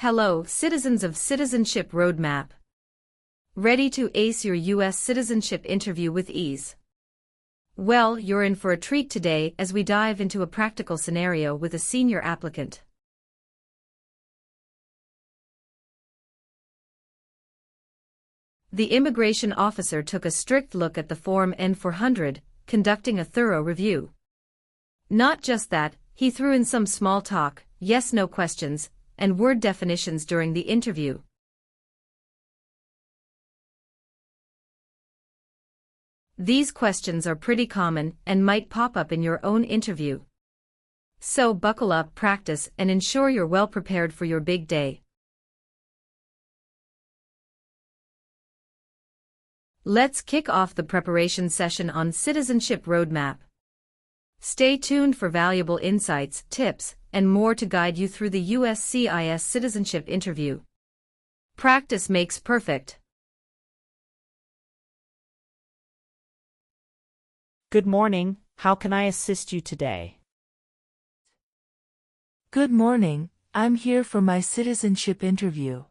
Hello, citizens of Citizenship Roadmap. Ready to ace your U.S. citizenship interview with ease? Well, you're in for a treat today as we dive into a practical scenario with a senior applicant. The immigration officer took a strict look at the form N-400, conducting a thorough review. Not just that, he threw in some small talk, yes-no questions, and word definitions during the interview. These questions are pretty common and might pop up in your own interview. So buckle up, practice, and ensure you're well prepared for your big day. Let's kick off the preparation session on Citizenship Roadmap. Stay tuned for valuable insights, tips, and more to guide you through the USCIS citizenship interview. Practice makes perfect. Good morning, how can I assist you today? Good morning, I'm here for my citizenship interview.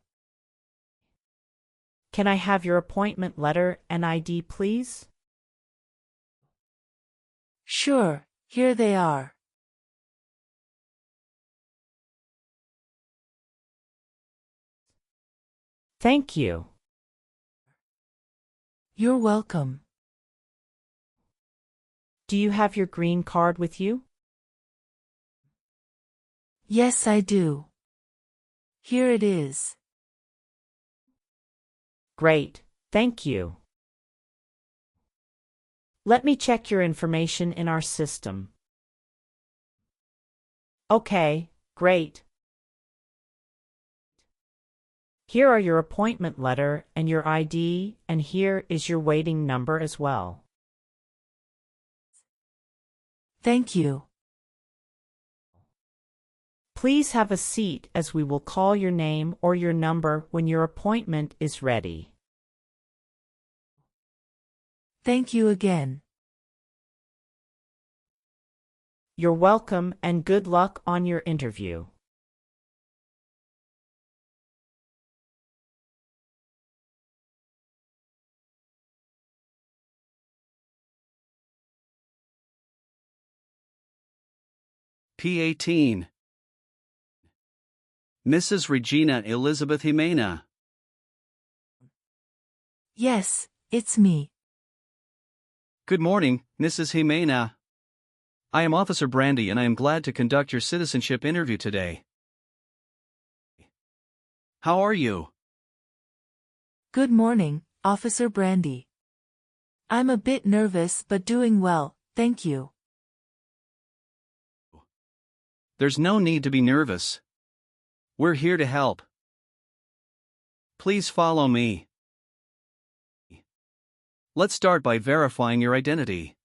Can I have your appointment letter and ID, please? Sure, here they are. Thank you. You're welcome. Do you have your green card with you? Yes, I do. Here it is. Great, thank you. Let me check your information in our system. Okay, great. Here are your appointment letter and your ID, and here is your waiting number as well. Thank you. Please have a seat as we will call your name or your number when your appointment is ready. Thank you again. You're welcome and good luck on your interview. P18. Mrs. Regina Elizabeth Ximena. Yes, it's me. Good morning, Mrs. Ximena. I am Officer Brandy and I am glad to conduct your citizenship interview today. How are you? Good morning, Officer Brandy. I'm a bit nervous but doing well, thank you. There's no need to be nervous. We're here to help. Please follow me. Let's start by verifying your identity.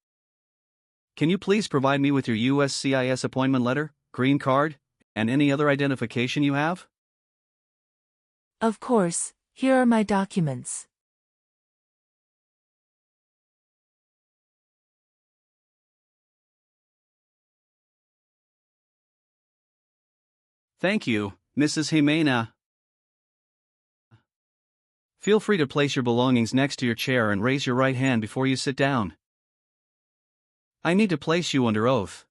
Can you please provide me with your USCIS appointment letter, green card, and any other identification you have? Of course, here are my documents. Thank you, Mrs. Ximena. Feel free to place your belongings next to your chair and raise your right hand before you sit down. I need to place you under oath.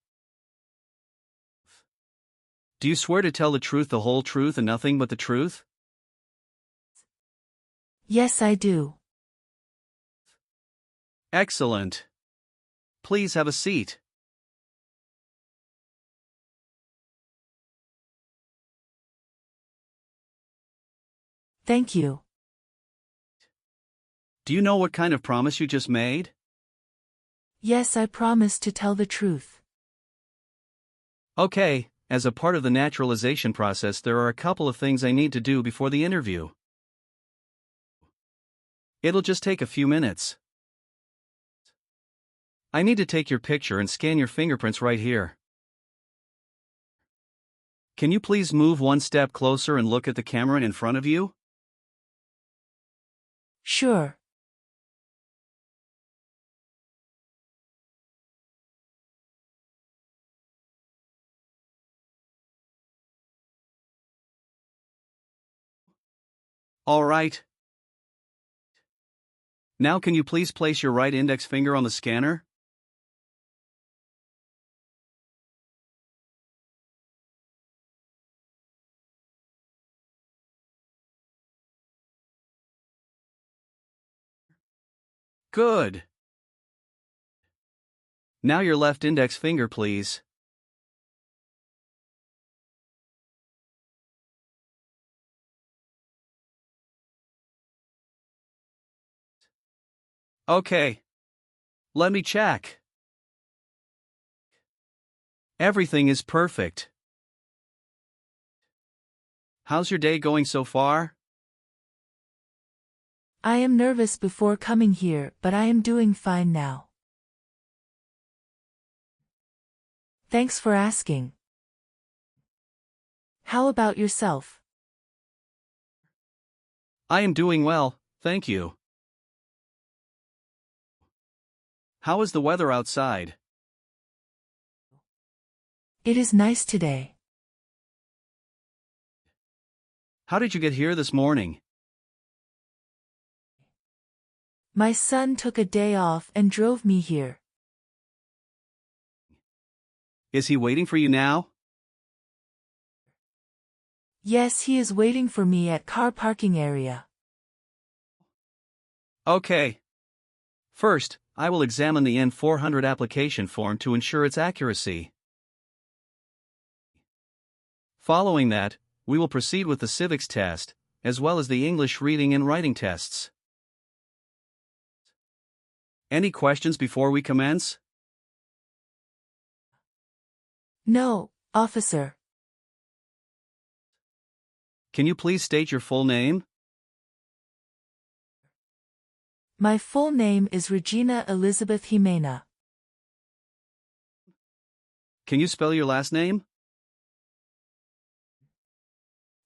Do you swear to tell the truth, the whole truth, and nothing but the truth? Yes, I do. Excellent. Please have a seat. Thank you. Do you know what kind of promise you just made? Yes, I promise to tell the truth. Okay, as a part of the naturalization process, there are a couple of things I need to do before the interview. It'll just take a few minutes. I need to take your picture and scan your fingerprints right here. Can you please move one step closer and look at the camera in front of you? Sure. All right. Now can you please place your right index finger on the scanner? Good. Now your left index finger, please. Okay. Let me check. Everything is perfect. How's your day going so far? I am nervous before coming here, but I am doing fine now. Thanks for asking. How about yourself? I am doing well, thank you. How is the weather outside? It is nice today. How did you get here this morning? My son took a day off and drove me here. Is he waiting for you now? Yes, he is waiting for me at car parking area. Okay. First, I will examine the N-400 application form to ensure its accuracy. Following that, we will proceed with the civics test, as well as the English reading and writing tests. Any questions before we commence? No, officer. Can you please state your full name? My full name is Regina Elizabeth Ximena. Can you spell your last name?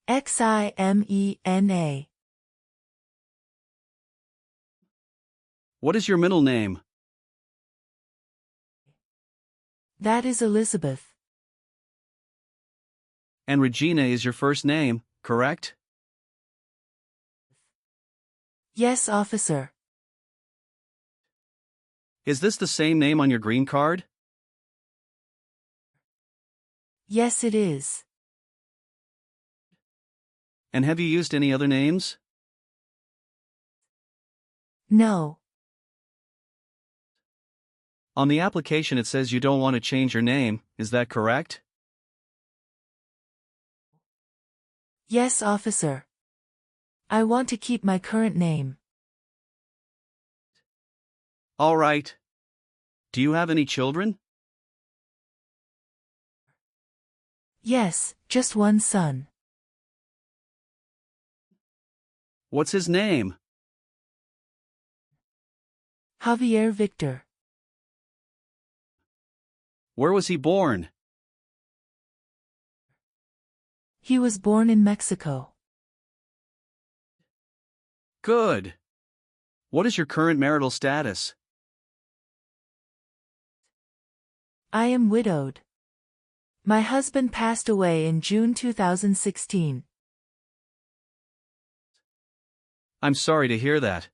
Ximena. What is your middle name? That is Elizabeth. And Regina is your first name, correct? Yes, officer. Is this the same name on your green card? Yes, it is. And have you used any other names? No. On the application it says you don't want to change your name, is that correct? Yes, officer. I want to keep my current name. All right. Do you have any children? Yes, just one son. What's his name? Javier Victor. Where was he born? He was born in Mexico. Good. What is your current marital status? I am widowed. My husband passed away in June 2016. I'm sorry to hear that.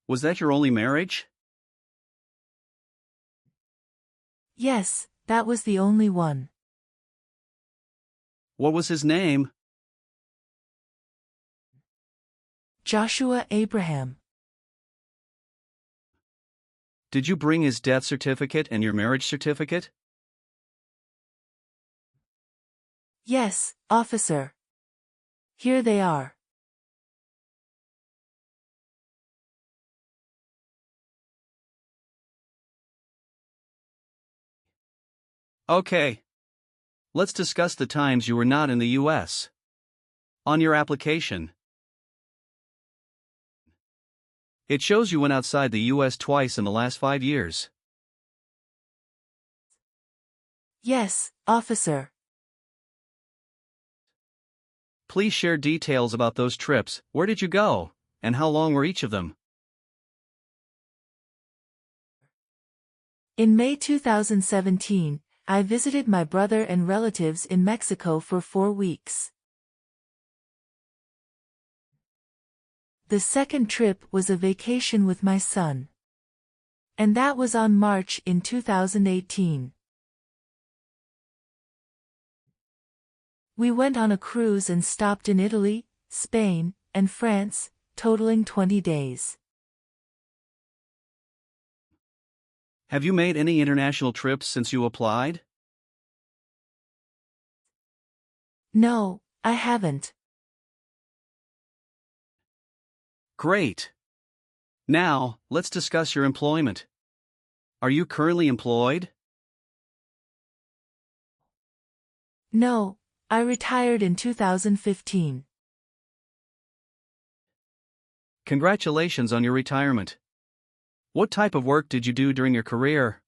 Was that your only marriage? Yes, that was the only one. What was his name? Joshua Abraham. Did you bring his death certificate and your marriage certificate? Yes, officer. Here they are. Okay. Let's discuss the times you were not in the U.S. On your application, it shows you went outside the U.S. twice in the last 5 years. Yes, officer. Please share details about those trips. Where did you go, and how long were each of them? In May 2017, I visited my brother and relatives in Mexico for 4 weeks. The second trip was a vacation with my son. And that was on March in 2018. We went on a cruise and stopped in Italy, Spain, and France, totaling 20 days. Have you made any international trips since you applied? No, I haven't. Great. Now, let's discuss your employment. Are you currently employed? No, I retired in 2015. Congratulations on your retirement. What type of work did you do during your career?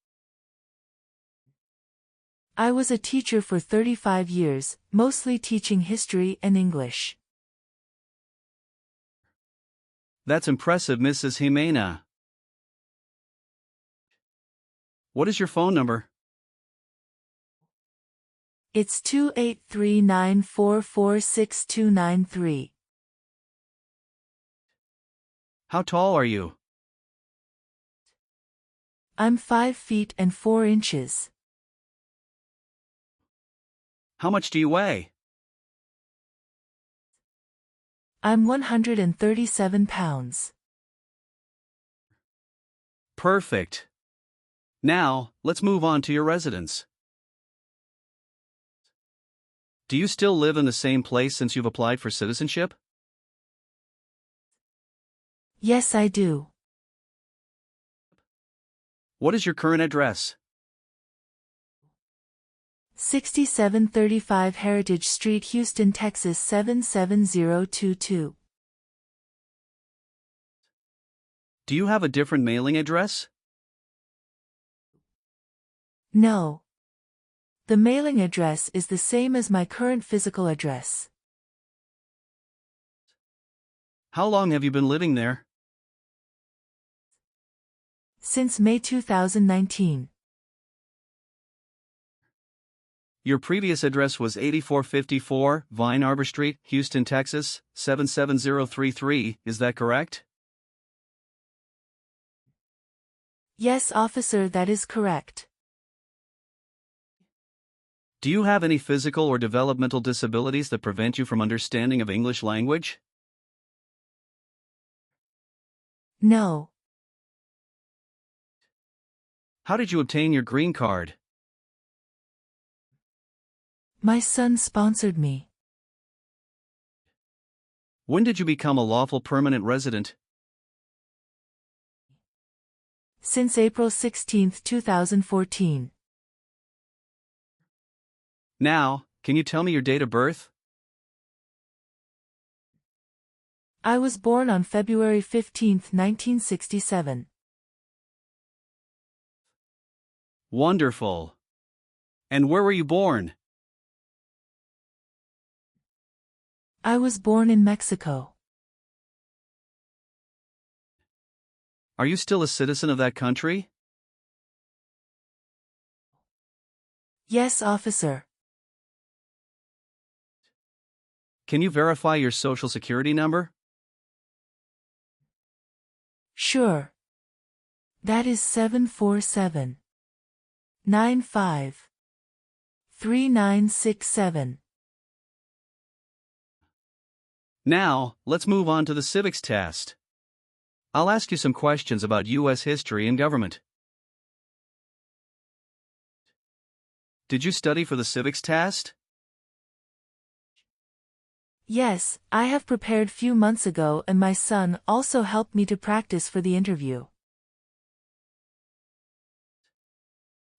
I was a teacher for 35 years, mostly teaching history and English. That's impressive, Mrs. Ximena. What is your phone number? It's 28394469293. How tall are you? I'm 5 feet and 4 inches. How much do you weigh? I'm 137 pounds. Perfect. Now, let's move on to your residence. Do you still live in the same place since you've applied for citizenship? Yes, I do. What is your current address? 6735 Heritage Street, Houston, Texas 77022. Do you have a different mailing address? No. The mailing address is the same as my current physical address. How long have you been living there? Since May 2019. Your previous address was 8454 Vine Arbor Street, Houston, Texas, 77033, is that correct? Yes, officer, that is correct. Do you have any physical or developmental disabilities that prevent you from understanding of English language? No. How did you obtain your green card? My son sponsored me. When did you become a lawful permanent resident? Since April 16, 2014. Now, can you tell me your date of birth? I was born on February 15, 1967. Wonderful. And where were you born? I was born in Mexico. Are you still a citizen of that country? Yes, officer. Can you verify your social security number? Sure. That is 747 95 3967. Now, let's move on to the civics test. I'll ask you some questions about U.S. history and government. Did you study for the civics test? Yes, I have prepared few months ago and my son also helped me to practice for the interview.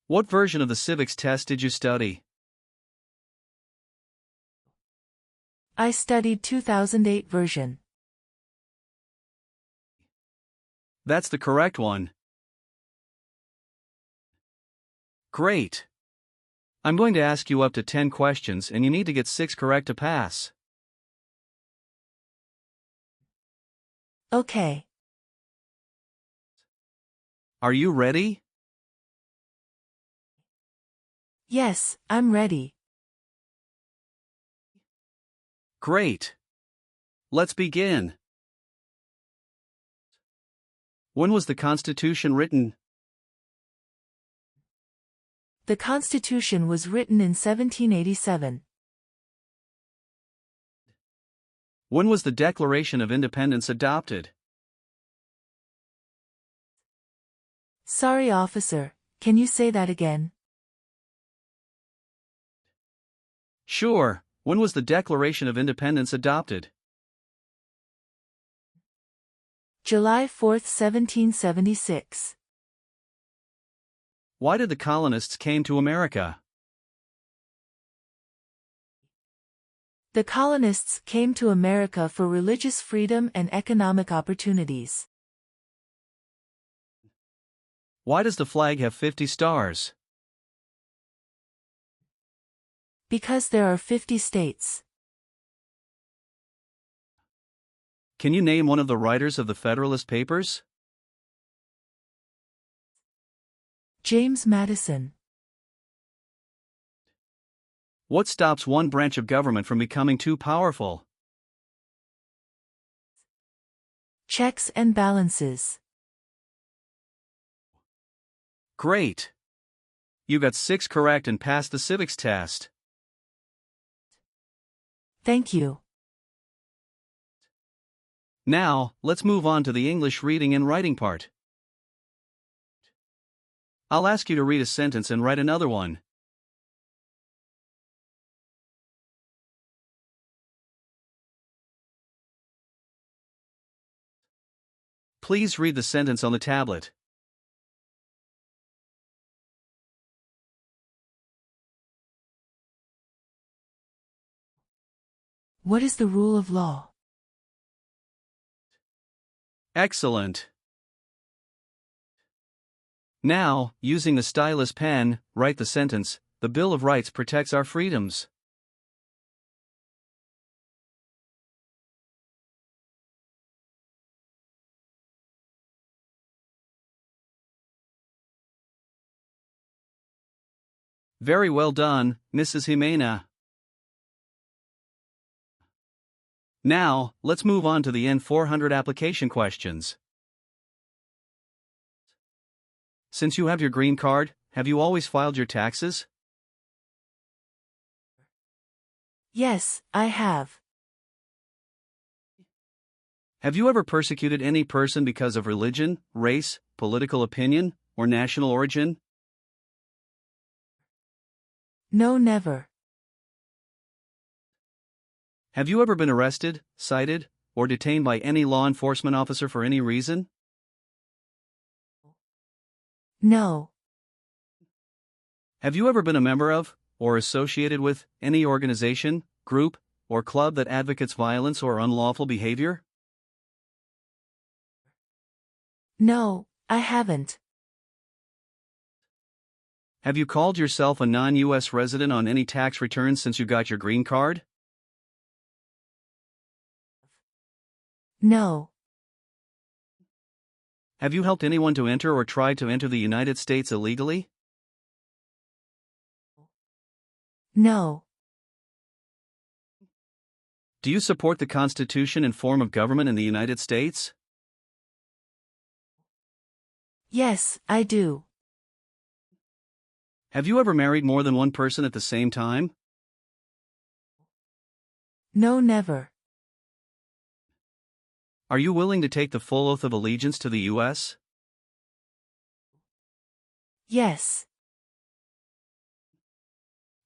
What version of the civics test did you study? I studied 2008 version. That's the correct one. Great. I'm going to ask you up to 10 questions and you need to get 6 correct to pass. Okay. Are you ready? Yes, I'm ready. Great. Let's begin. When was the Constitution written? The Constitution was written in 1787. When was the Declaration of Independence adopted? Sorry, officer, can you say that again? Sure. When was the Declaration of Independence adopted? July 4, 1776. Why did the colonists came to America? The colonists came to America for religious freedom and economic opportunities. Why does the flag have 50 stars? Because there are 50 states. Can you name one of the writers of the Federalist Papers? James Madison. What stops one branch of government from becoming too powerful? Checks and balances. Great! You got 6 correct and passed the civics test. Thank you. Now, let's move on to the English reading and writing part. I'll ask you to read a sentence and write another one. Please read the sentence on the tablet. What is the rule of law? Excellent. Now, using the stylus pen, write the sentence, "The Bill of Rights protects our freedoms." Very well done, Mrs. Ximena. Now, let's move on to the N-400 application questions. Since you have your green card, have you always filed your taxes? Yes, I have. Have you ever persecuted any person because of religion, race, political opinion, or national origin? No, never. Have you ever been arrested, cited, or detained by any law enforcement officer for any reason? No. Have you ever been a member of, or associated with, any organization, group, or club that advocates violence or unlawful behavior? No, I haven't. Have you called yourself a non-U.S. resident on any tax returns since you got your green card? No. Have you helped anyone to enter or tried to enter the United States illegally? No. Do you support the Constitution and form of government in the United States? Yes, I do. Have you ever married more than one person at the same time? No, never. Are you willing to take the full oath of allegiance to the U.S.? Yes.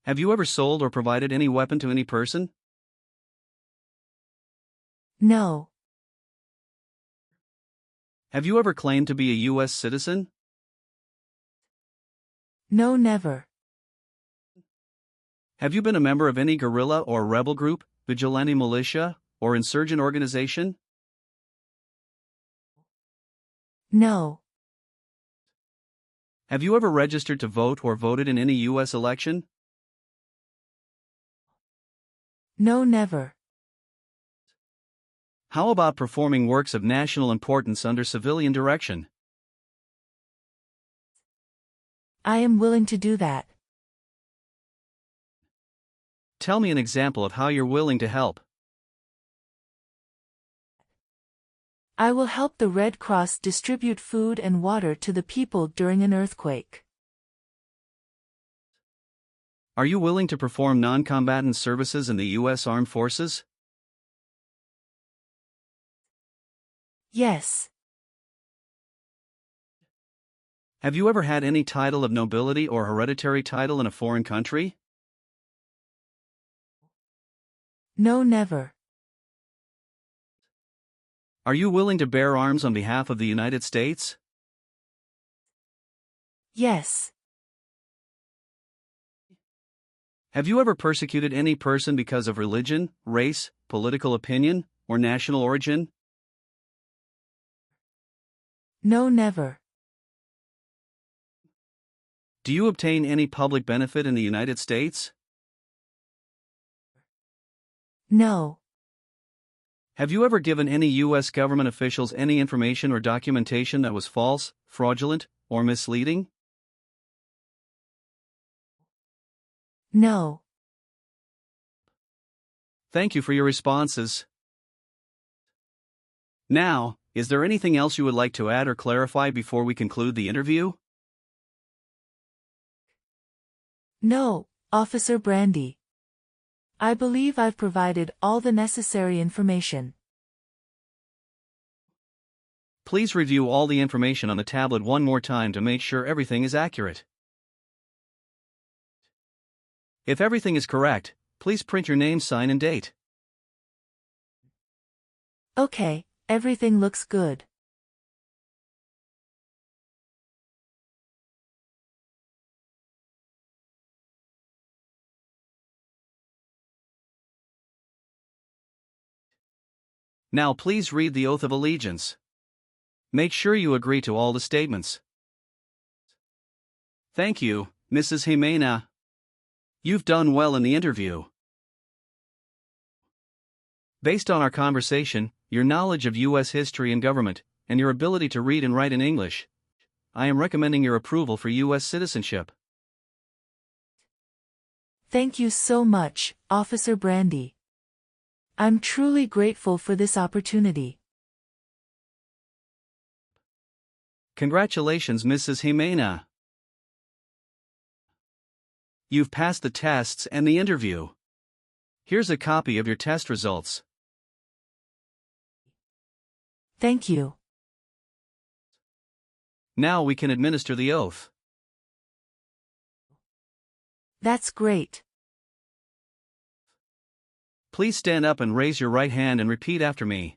Have you ever sold or provided any weapon to any person? No. Have you ever claimed to be a U.S. citizen? No, never. Have you been a member of any guerrilla or rebel group, vigilante militia, or insurgent organization? No. Have you ever registered to vote or voted in any U.S. election? No, never. How about performing works of national importance under civilian direction? I am willing to do that. Tell me an example of how you're willing to help. I will help the Red Cross distribute food and water to the people during an earthquake. Are you willing to perform non-combatant services in the U.S. Armed Forces? Yes. Have you ever had any title of nobility or hereditary title in a foreign country? No, never. Are you willing to bear arms on behalf of the United States? Yes. Have you ever persecuted any person because of religion, race, political opinion, or national origin? No, never. Do you obtain any public benefit in the United States? No. Have you ever given any U.S. government officials any information or documentation that was false, fraudulent, or misleading? No. Thank you for your responses. Now, is there anything else you would like to add or clarify before we conclude the interview? No, Officer Brandy. I believe I've provided all the necessary information. Please review all the information on the tablet one more time to make sure everything is accurate. If everything is correct, please print your name, sign, and date. Okay, everything looks good. Now please read the Oath of Allegiance. Make sure you agree to all the statements. Thank you, Mrs. Ximena. You've done well in the interview. Based on our conversation, your knowledge of U.S. history and government, and your ability to read and write in English, I am recommending your approval for U.S. citizenship. Thank you so much, Officer Brandy. I'm truly grateful for this opportunity. Congratulations, Mrs. Ximena. You've passed the tests and the interview. Here's a copy of your test results. Thank you. Now we can administer the oath. That's great. Please stand up and raise your right hand and repeat after me.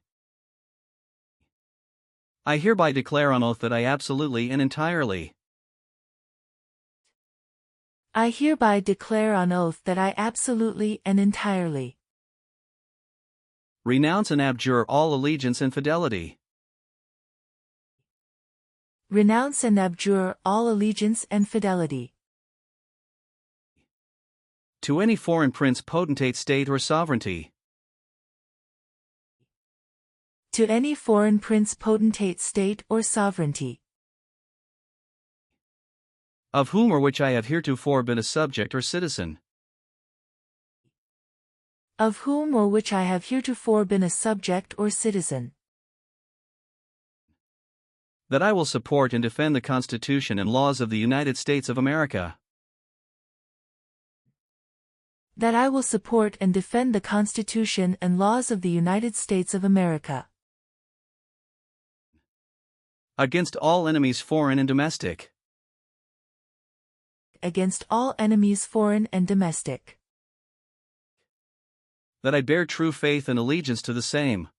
I hereby declare on oath that I absolutely and entirely I hereby declare on oath that I absolutely and entirely renounce and abjure all allegiance and fidelity renounce and abjure all allegiance and fidelity to any foreign prince, potentate, state, or sovereignty, to any foreign prince, potentate, state, or sovereignty, of whom or which I have heretofore been a subject or citizen, of whom or which I have heretofore been a subject or citizen, that I will support and defend the Constitution and laws of the United States of America, that I will support and defend the Constitution and laws of the United States of America, against all enemies, foreign and domestic, against all enemies, foreign and domestic, that I bear true faith and allegiance to the same,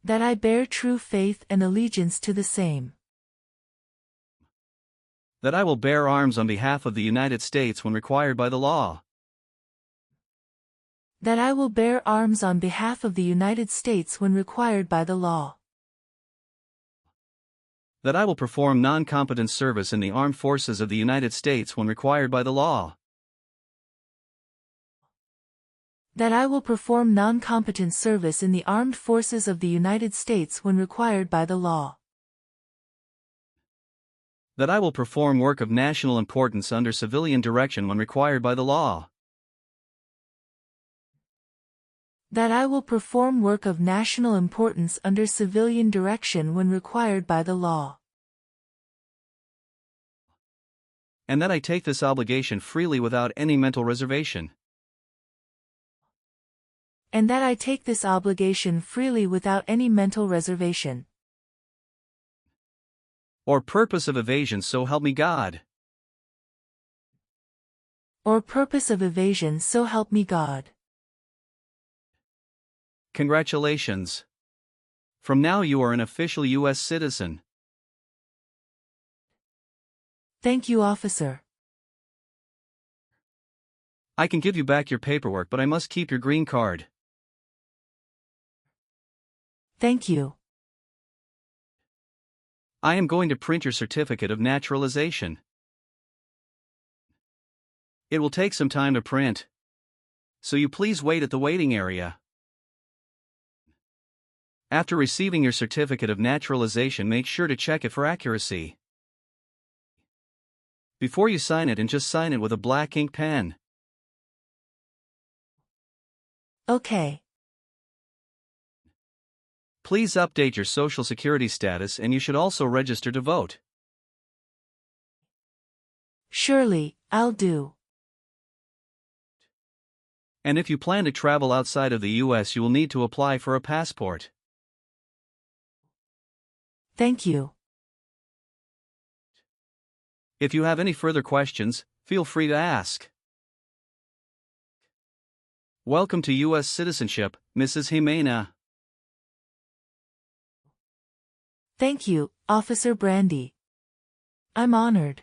that I bear true faith and allegiance to the same, that I will bear arms on behalf of the United States when required by the law, that I will bear arms on behalf of the United States when required by the law, that I will perform non-combatant service in the armed forces of the United States when required by the law, that I will perform non-combatant service in the armed forces of the United States when required by the law, that I will perform work of national importance under civilian direction when required by the law, That I will perform work of national importance under civilian direction when required by the law. And that I take this obligation freely without any mental reservation. And that I take this obligation freely without any mental reservation. Or purpose of evasion, so help me God. Or purpose of evasion, so help me God. Congratulations. From now you are an official U.S. citizen. Thank you, officer. I can give you back your paperwork, but I must keep your green card. Thank you. I am going to print your certificate of naturalization. It will take some time to print, so you please wait at the waiting area. After receiving your certificate of naturalization, make sure to check it for accuracy. Before you sign it, and just sign it with a black ink pen. Okay. Please update your social security status, and you should also register to vote. Surely, I'll do. And if you plan to travel outside of the U.S., you will need to apply for a passport. Thank you. If you have any further questions, feel free to ask. Welcome to U.S. citizenship, Mrs. Ximena. Thank you, Officer Brandy. I'm honored.